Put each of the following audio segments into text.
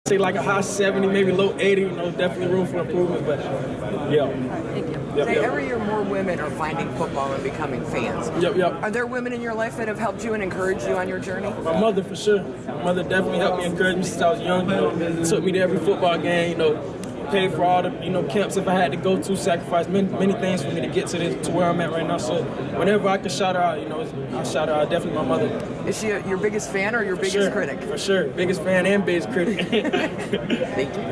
say like a high 70, maybe low 80. You know, definitely room for improvement. But yeah. Thank you. Yep, Say, yep. every year more women are finding football and becoming fans. Yep, yep. Are there women in your life that have helped you and encouraged you on your journey? My mother, for sure. My mother definitely helped me, encourage me since I was young. You know, took me to every football game. You know, paid for all the camps if I had to go to, sacrificed many things for me to get to where I'm at right now. So whenever I can shout her out, I shout her out. Definitely my mother. Is she your biggest fan or your biggest critic? For sure, biggest fan and biggest critic. Thank you.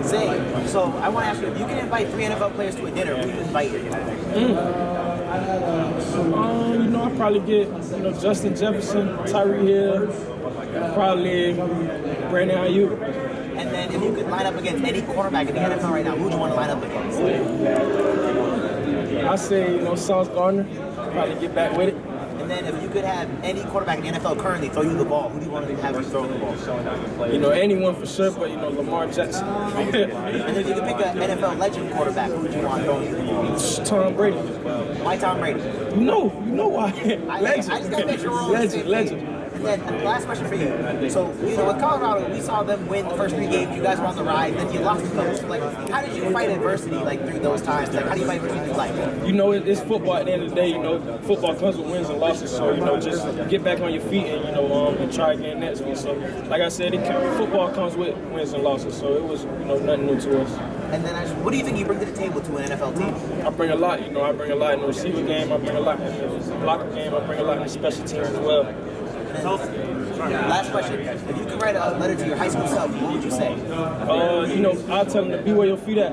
Zay, so I want to ask you, if you can invite 3 NFL players to a dinner, who do you invite? I'll probably get Justin Jefferson, Tyree Hill, probably Brandon Ayuk. And then if you could line up against any quarterback in the NFL right now, who would you want to line up against? I say, Sauce Gardner, probably get back with it. And then if you could have any quarterback in the NFL currently throw you the ball, who do you want to have you throw the ball? Anyone for sure, but Lamar Jackson. And if you could pick an NFL legend quarterback, who would you want throwing you the ball? Tom Brady. Why Tom Brady? No, you know why? Legend. I just got to make sure we're all on the same page. Legend. And then last question for you. So, with Colorado, we saw them win the first 3 games. You guys were on the ride, then you lost the coach. So, how did you fight adversity through those times? How do you fight adversity through life? It's football at the end of the day. Football comes with wins and losses. So, just get back on your feet and and try again next week. So, like I said, football comes with wins and losses. So it was nothing new to us. And then, what do you think you bring to the table to an NFL team? I bring a lot. I bring a lot in the receiver game. I bring a lot in the blocker game. I bring a lot in the special teams as well. Last question. If you could write a letter to your high school self, what would you say? I'll tell them to be where your feet at.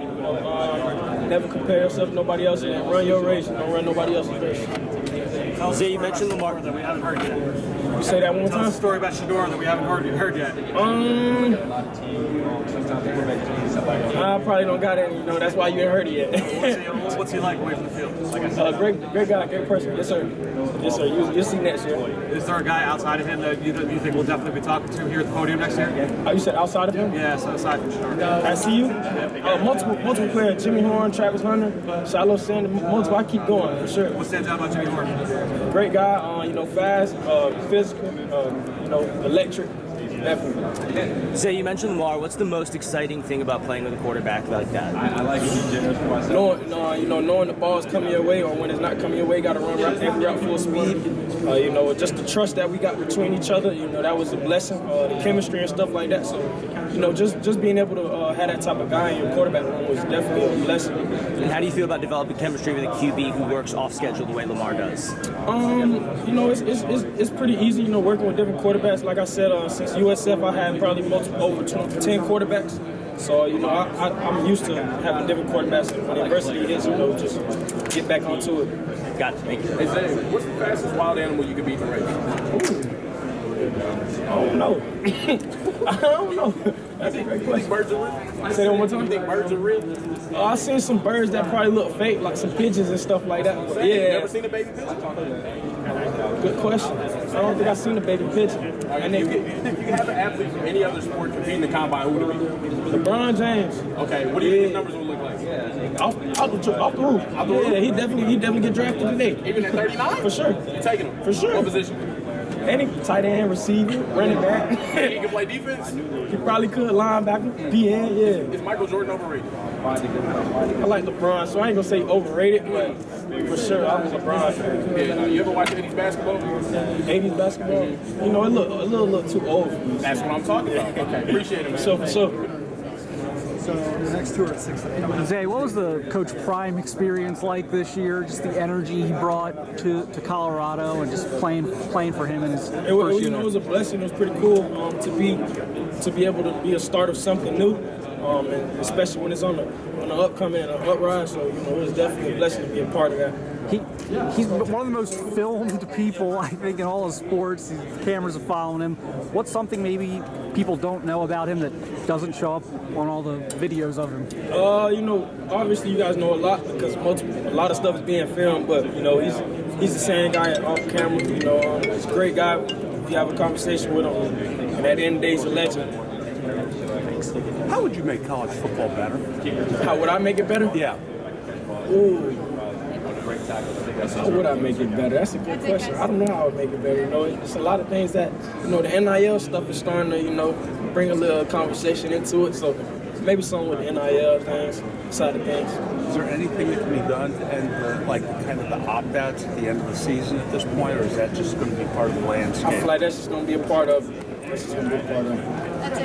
Never compare yourself to nobody else and run your race. Don't run nobody else's race. Zay, you mentioned Lamar that we haven't heard yet. You say that one more Tell time? us a story about Shador that we haven't heard yet. I probably don't got any. That's why you ain't heard it What's he like away from the field? Great guy, great person. Yes, sir. Yes, sir. You'll see next year. Is there a guy outside of him that you think we'll definitely be talking to here at the podium next year? Oh, you said outside of him? Yeah, so aside from Shador. I see you. Multiple players. Jimmy Horn, Travis Hunter, Shiloh Sanders. Multiple. I keep going for sure. What stands out about Jimmy Horn? Great guy. Fast, physical. Electric. Definitely. Zay, you mentioned Lamar. What's the most exciting thing about playing with a quarterback like that? I like it. Knowing the ball's coming your way or when it's not coming your way, got to run every route full speed. Just the trust that we got between each other. That was a blessing. The chemistry and stuff like that. So, just being able to have that type of guy in your quarterback room was definitely a blessing. And how do you feel about developing chemistry with a QB who works off schedule the way Lamar does? It's pretty easy. Working with different quarterbacks. Like I said, since USF, I had probably over 10 quarterbacks. So, I'm used to having different quarterbacks. When adversity hits, just get back onto it. Got it. Thank you. Hey, Zay, what's the fastest wild animal you could beat in a race? I don't know. I don't know. That's a great question. Birds are real? Say that one more time. You think birds are real? I've seen some birds that probably look fake, like some pigeons and stuff like that. But You yeah. never seen a baby pigeon? Good question. I don't think I've seen a baby pigeon. And If you have an athlete from any other sport competing in the combine, who would it be? LeBron James. Okay, what do you think his numbers would look like? Off the roof. Yeah, he definitely get drafted today. Even at 39? For sure. You taking him? For sure. What position? Any tight end, receiver, running back. He can play defense? He probably could, linebacker, PN, yeah. Is Michael Jordan overrated? I like LeBron, so I ain't gonna say overrated, but for sure, I'm a LeBron fan. Yeah, you ever watch 80s basketball? 80s basketball, it look a little too old for me. That's what I'm talking about. Okay, appreciate it, man. For sure. So the next two are at 6. Zay, what was the Coach Prime experience like this year? Just the energy he brought to Colorado and just playing for him in his first year. It was a blessing. It was pretty cool to be able to be a start of something new, and especially when it's on the upcoming and uprise. So it was definitely a blessing to be a part of that. He's one of the most filmed people, I think, in all of sports. The cameras are following him. What's something maybe people don't know about him that doesn't show up on all the videos of him? Obviously you guys know a lot because a lot of stuff is being filmed, but he's the same guy off camera. He's a great guy. If you have a conversation with him, and at the end of the day, he's a legend. How would you make college football better? How would I make it better? Yeah. Ooh. How would I make it better? That's a good question. I don't know how I would make it better. You know, it's a lot of things that, you know, the NIL stuff is starting to, you know, bring a little conversation into it. So maybe something with the NIL things, side of things. Is there anything that can be done to end the opt-outs at the end of the season at this point, or is that just going to be part of the landscape? I feel like that's just going to be a part of it. That's just going to be a part of it.